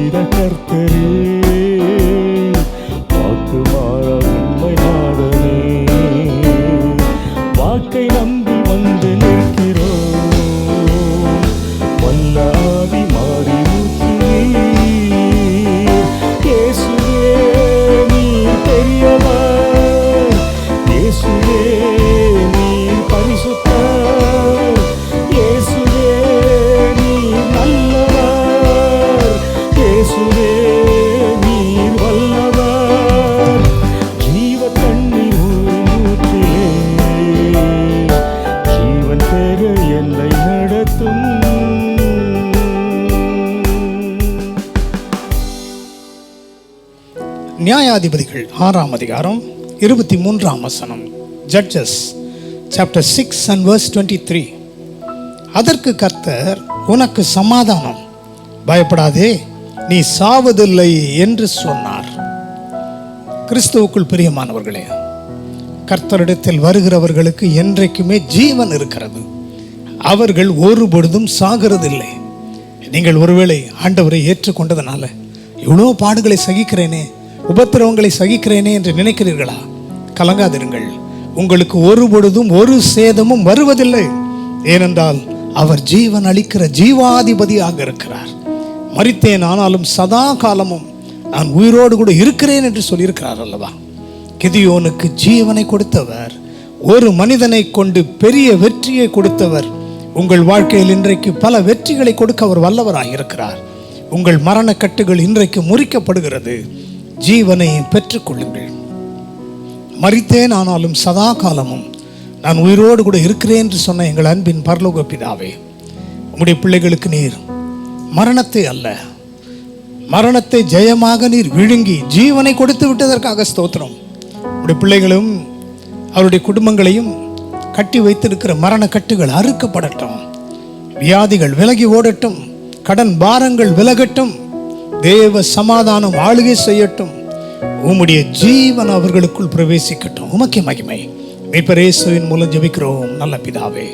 செய்த கர்த்தரே, வாக்கு மாற உண்மை நாதனே, வாக்கை நம்பி வந்து நிற்கிறோம். வல்லாதி மாறி இயேசுவே நீர் பெரியவர், இயேசுவே நீர் பரிசுத்தர், இயேசுவே நீர் நல்லவர், இயேசுவே நீர் வல்லவர். ஜீவ தண்ணீர் ஊற்றிலே ஜீவன் பெற என்னை நடத்தும். நியாயாதிபதிகள் 6ஆம் அதிகாரம் 23ஆம் வசனம். Judges chapter 6 and verse 23. அதற்கு கர்த்தர், உனக்கு சமாதானம், பயப்படாதே, நீ சாவதில்லை என்று சொன்னார். கிறிஸ்துவுக்குள் பிரியமானவர்களே, கர்த்தரிடத்தில் வருகிறவர்களுக்கு என்றைக்குமே ஜீவன் இருக்கிறது. அவர்கள் ஒருபொழுதும் சாகிறதில்லை. நீங்கள் ஒருவேளை ஆண்டவரை ஏற்றுக்கொண்டதனால இவ்வளோ பாடுகளை சகிக்கிறேனே, உபத்திரவங்களை சகிக்கிறேனே என்று நினைக்கிறீர்களா? கலங்காதிருங்கள். உங்களுக்கு ஒருபொழுதும் ஒரு சேதமும் வருவதில்லை. ஏனென்றால் அவர் ஜீவன் அளிக்கிற ஜீவாதிபதியாக இருக்கிறார். மரித்தேன், ஆனாலும் சதா காலமும் நான் உயிரோடு கூட இருக்கிறேன் என்று சொல்லியிருக்கிறார் அல்லவா? கிதியோனுக்கு ஜீவனை கொடுத்தவர், ஒரு மனிதனை கொண்டு பெரிய வெற்றியை கொடுத்தவர், உங்கள் வாழ்க்கையில் இன்றைக்கு பல வெற்றிகளை கொடுக்க அவர் வல்லவராக இருக்கிறார். உங்கள் மரணக்கட்டுகள் இன்றைக்கு முறிக்கப்படுகிறது. ஜீவனை பெற்றுக்கொள்ளுங்கள். மரித்தேன், ஆனாலும் சதா காலமும் நான் உயிரோடு கூட இருக்கிறேன் என்று சொன்ன எங்கள் அன்பின் பரலோக பிதாவே, உங்களுடைய பிள்ளைகளுக்கு நீர் மரணத்தை அல்ல, மரணத்தை ஜெயமாக நீர் விழுங்கி ஜீவனை கொடுத்து விட்டதற்காக ஸ்தோத்திரம். உங்களுடைய பிள்ளைகளும் அவருடைய குடும்பங்களையும் கட்டி வைத்திருக்கிற மரண கட்டுகள் அறுக்கப்படட்டும், வியாதிகள் விலகி ஓடட்டும், கடன் பாரங்கள் விலகட்டும், தேவ சமாதானம் ஆளுகை செய்யட்டும், உம்முடைய ஜீவன் அவர்களுக்குள் பிரவேசிக்கட்டும். உமக்கே மகிமை. மீட்பர் இயேசுவின் மூலம் ஜெபிக்கிறோம் நல்ல பிதாவே.